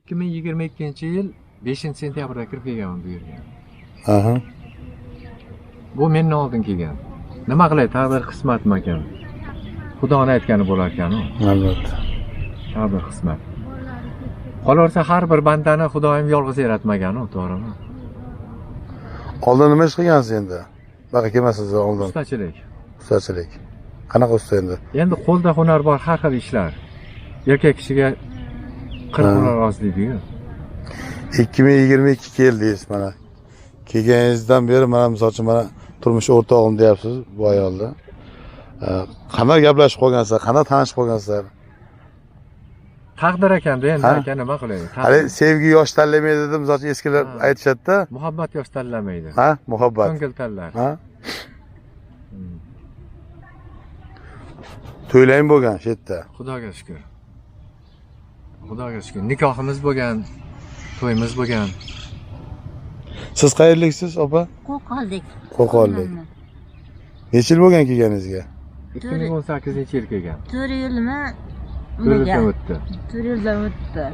2022-yil 5-sentyabrda kirib kelganman bu yerga. Aha. Bu mendan oldin kelgan. Nima qilay, taqdir qismatmi ekan. Xudoning aytgani bo'lar ekan-ku. Albatta. Taqdir qismat. Qolaversa har bir bandani Xudoyim yolg'iz yaratmagan-ku, to'g'rimi? Oldin nima ish qilgansiz endi? Baqa kelmasiz oldin. Ustachilik. Ustachilik. Qanaqa usta endi? Endi qo'lda hunar bor, har xil ishlar. Erkak kishiga 40 hunar ozligi-ku. 2022 keldingiz mana. Kelganingizdan beri mana misol uchun mana turmush o'rtog'im deyapsiz bu ayolni. Qanday gaplashib qolgansizlar, qanday tanishib qolgansizlar? Taqdir ekanda endi aka nima qilay? Hali sevgi yosh tanlamaydi deb misol uchun eskilar aytishadi-da. Muhabbat yosh tanlamaydi. Ha, muhabbat. Ko'ngil tanlar. Ha? To'ylang bo'lgan shu yerda. Xudoga shukr. Xudoga shukr. Nikohimiz bo'lgan, to'yimiz bo'lgan. Siz qayerliksiz, opa? Qo'qoldik. Qo'qollik. Necha yil bo'lgan kelganingizga? 2018-yil kelgan. 4 yilmi? 4 yildan o'tdi. 4 yildan o'tdi.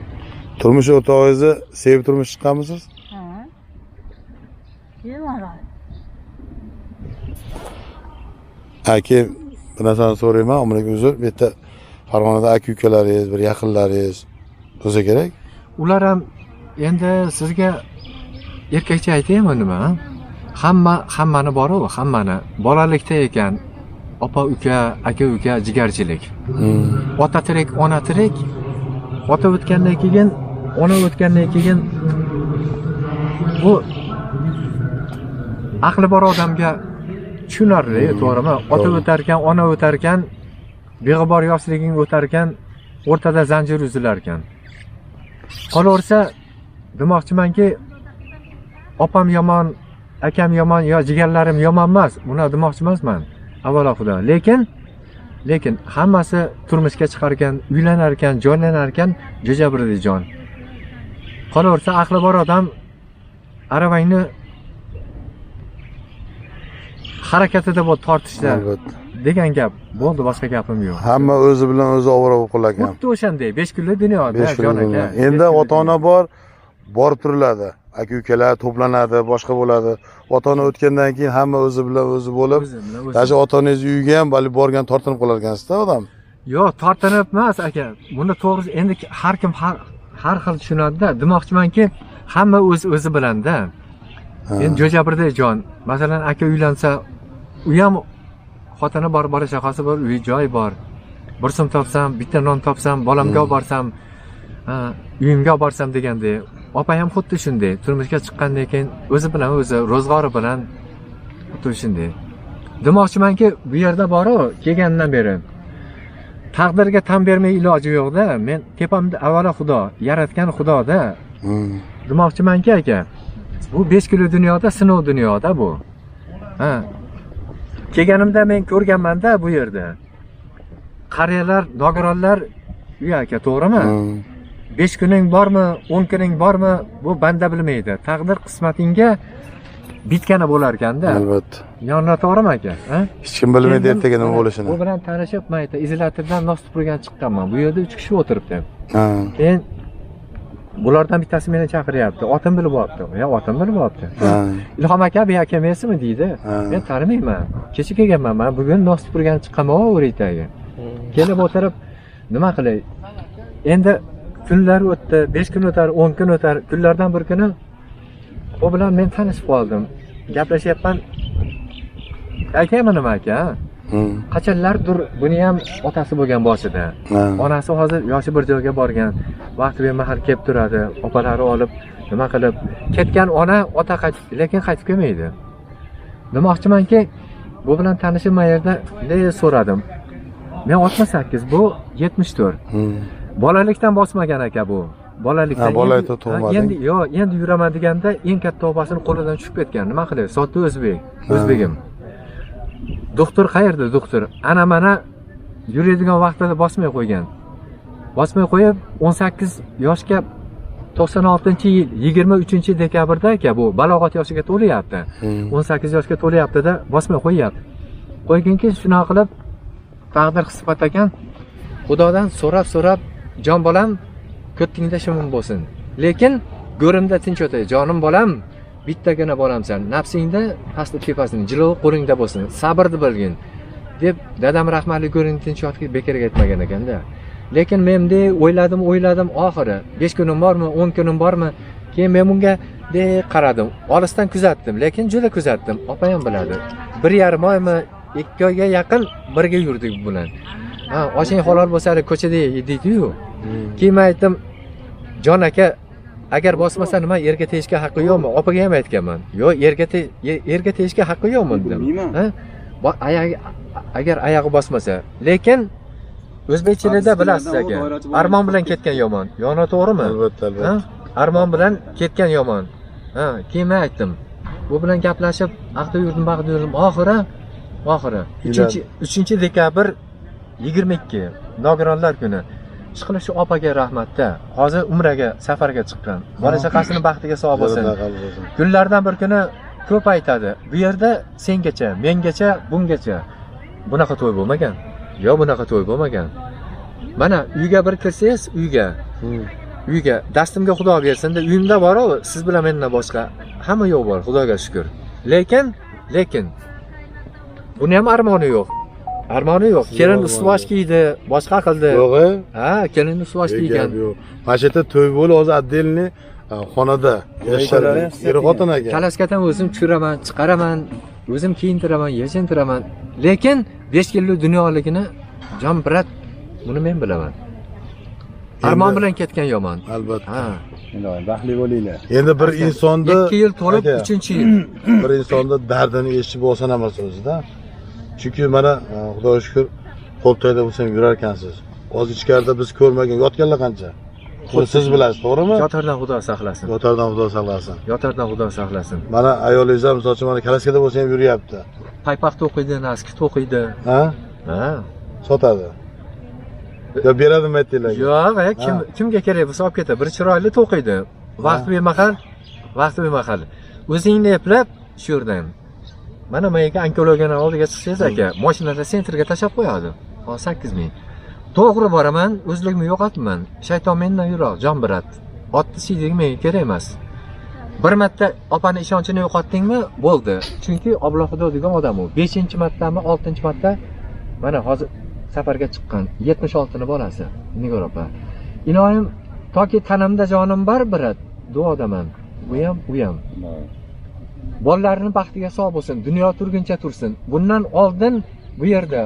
Turmush o'rtog'ingizni sevib turmush chiqqanmisiz? Ha. Yo'q. Aka, bir narsani so'rayman, umringiz uzun. Bu yerda Farg'onada aka-ukalaringiz, bir yaqinlaringiz bo'lsa kerak. Ular ham endi sizga erkakcha aytaymi nima? Hammani bor-ku, hammani. Bolalikda ekan opa uka, aka uka jigarchilik. Ota tirik, ona tirik. Ota o'tgandan keyin, ona o'tgandan keyin bu aqli bor odamga tushunarli, to'g'rimi? Ota o'tarkan, ona o'tarkan, beg'ubor yoshliging o'tarkan, o'rtada zanjir uzilar ekan. Qolaversa, demoqchimanki, opam yomon, akam yomon, yo jigarlarim yomon emas. Buni demoqchi emasman. Avvalo Xudo. Lekin hammasi turmushga chiqargan, uylanar ekan, jonlanar ekan, jo'jabirdi jon. Qolaversa, aqli bor odam aravangni harakatida bu tortishlar degan gap. Bo'ldi, boshqa gapim yo'q. Hamma o'zi bilan o'zi ovora bo'lib qolar ekan. Xuddi o'shanday 5 kunlik dunyoda jon aka. Endi ota-ona borib turiladi. Aka-ukalar to'planadi, boshqa bo'ladi. Ota-ona o'tgandan keyin hamma o'zi bilan o'zi bo'lib, даже ota-onangiz uyiga ham bali borgan tortinib qolar ekan-sizda odam. Yo'q, tortinib emas aka. Buni to'g'ri endi har kim har xil tushunadi-da. Demoqchimanki, hamma o'zi bilan-da. Endi jo'jabirday jon. Masalan, aka uylansa, u ham xotini bor, bola chaqasi bor, uy joy bor. Bir so'm topsam, bitta non topsam, bolamga olib borsam, uyimga olib borsam degandek. Opa ham xuddi shunday. Turmushga chiqqandan keyin o'zi bilan o'zi, ro'zg'ori bilan xuddi shunday. Demoqchimanki, bu yerda bor-ku, kelgandan beri taqdirga tan bermay iloji yo'q-da. Men tepamda avvalo Xudo, yaratgan Xudo-da. Demoqchimanki aka, bu 5 kunlik dunyoda, sinov dunyoda bu. Kelganimda men ko'rganman-da bu yerda. Qariyalar, nogironlar uy aka, to'g'rimi? 5 kuning bormi, 10 kuning bormi, bu banda bilmaydi. Taqdir qismatingga bitgani bo'lar ekanda. Albatta. Yonina to'g'rimi aka? Hech kim bilmaydi ertaga nima bo'lishini. Bu bilan tanishib, mayta izolatordan nostupurgan chiqqanman. Bu yerda 3 kishi o'tiribdi. Ha. Men bulardan bittasi meni chaqiryapti. Otim bilib olibdi. Ya otim bilib olibdi. Ilhom aka, bu aka emasmi deydi. Men tanimayman. Kecha kelganman, men bugun nostupurgan chiqqanman o'ritaga. Kelib o'tirib, nima qilay? Endi kunlar o'tdi, 5 kun o'tar, 10 kun o'tar. Kunlardan bir kuni u bilan men tanishib qoldim. Gaplashyapman. Akami nima aka? Qachonlardir buni ham otasi bo'lgan boshida. Onasi hozir yoshi bir joyga borgan. Vaqti bemahal kelib turadi. Opalari olib nima qilib ketgan ona, ota lekin qaytib kelmaydi. Demoqchimanki, bu bilan tanishib mayerda so'radim. Men 68, bu 74. Bolalikdan bosmagan aka bu. Bolalikdan. Bolalikda tug'mading. Endi yuraman deganda eng katta opasini qo'lidan tushib ketgan. Nima qilay? Sodda o'zbegim. Doktor qayerda doktor? Ana mana yuradigan vaqtida bosmay qo'ygan. Bosmay qo'yib 18 yoshga 96-yil 23-dekabrda aka bu balog'at yoshiga to'layapti. 18 yoshga to'layapti-da, bosmay qo'yyapti. Qo'yginki shunaqa qilib taqdir qismat ekan. Xudodan so'rab jon bolam ko'ktingda shimin bo'lsin. Lekin go'rimda tinch o'tay. Jonim bolam, bittagina bolamsan. Nafsingda pastda tepasini jilo qo'lingda bo'lsin. Sabrni bilgin deb dadam rahmatli go'ringni tinch yotib bekorga aytmagan ekanda. Lekin men de o'yladim oxiri 5 kunim bormi, 10 kunim bormi? Keyin men bunga de qaradim. Olisdan kuzatdim, lekin juda kuzatdim. Opa ham biladi. 1,5 oymi, 2 oyga yaqin birga yurdik bilan. Ha, oshing halol bo'lsa ko'chada yedik-ku. Keyin aytdim, "Jon aka, agar bosmasa nima erga tegishga haqqi yo'qmi?" Opaga ham aytganman. "Yo'q, erga tegishga haqqi yo'qmi?" dedim. Ha? Agar oyog'i bosmasa. Lekin o'zbekchilikda bilasiz aka, armon bilan ketgan yomon. Yona to'g'rimi? Albatta, albatta. Armon bilan ketgan yomon. Ha, keyin men aytdim. Bu bilan gaplashib, aqda yurdim, bag'da yurdim. Oxiri 3 dekabr 22 nogironlar kuni. Chiqilish shu opaga rahmatda. Hozir umraga, safarga chiqqan. Bola chaqasini baxtiga sog' bo'lsin. Kunlardan bir kuni ko'p aytadi. Bu yerda sengacha, mengacha, bungacha bunaqa to'y bo'lmagan. Yo'q, bunaqa to'y bo'lmagan. Mana uyga bir kirsangiz, uyga dastimga Xudo bersin-da, uyimda bor-ku, siz bilan mendan boshqa hamma yo'q bor, Xudoga shukr. Lekin buni ham armoni yo'q. Kelin ust-bosh kiydi, boshqa qildi. Yo'q. Ha, kelin ust-bosh kiygan. Mana shu yerda to'y bo'lib, hozir отдельный xonada yashashadi. Er-xotin aka. Kalaskatan o'zim tushiraman, chiqaraman, o'zim kiyintiraman, yashintiraman. Lekin 5 yillik dunyoligini jon birat buni men bilaman. Armon bilan ketgan yomon. Albatta. Ha. Iloyim, baxtli bo'linglar. Endi bir insonda 2 yil to'lib 3-yil. bir insonda dardini eshitib olsa emas o'zida. Chunki mana Xudoga shukr qo'ltoyda bo'lsam yurar ekansiz. Hozir ichkarida biz ko'rmagan yotganlar qancha? Buni siz bilasiz, to'g'rimi? Yotardan Xudo saqlasin. Yotardan Xudo saqlasin. Yotardan Xudo saqlasin. Mana ayolingiz ham misol uchun mana kalaskada bo'lsa ham yuryapti. Paypoq to'qiydi, naski to'qiydi. Ha? Ha. Sotadi. Yo beradimi aytinglar? Yo'q, kimga kerak bo'lsa olib ketadi. Bir chiroyli to'qiydi. Vaqt bemahal. O'zingni eplab shu yerdan. Mana menga onkologiyani oldiga chiqsangiz aka, mashinada sentrga tashab qo'yadi. 8 ming. To'g'ri boraman, o'zligimni yo'qotmayman. Shayton mendan yiroq, jon birat. Otni siydik menga kerak emas. Bir marta opani ishonchini yo'qotdingmi, bo'ldi. Chunki Alloh Xudo degan odam u. 5-martami, 6-marta mana hozir safarga chiqqan 76 ni bolasi. Nigor opa. Iloyim, toki tanamda jonim bor birat, duodaman. Bu ham. Bolalarning baxtiga sog' bo'lsin, dunyo turguncha tursin. Bundan oldin bu yerda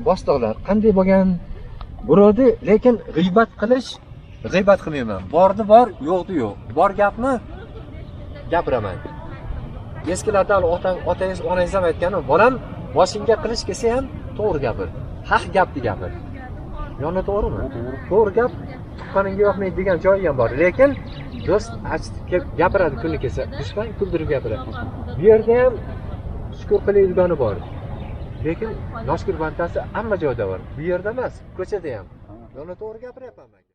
boshliqlar qanday bo'lgan burodi, lekin g'iybat qilmayman. Bordi bor, yo'qdi yo'q. Bor gapni gapiraman. Eskilardan otangiz, onangiz ham aytgani, bolam boshingga qilish kelsa ham to'g'ri gapir. Haq gapni gapir. Yoni to'g'rimi? To'g'ri gap tuqqaningga yoqmaydi degan joyi ham bor. Lekin do'st achitib gapiradi kuni kelsa, dushman kuldirib gapiradi. Bu yerda ham shukr qilayotgani bor. Lekin noshkur bandasi hamma joyda bor. Bu yerda emas, ko'chada ham. Yoni to'g'ri gapiryapman.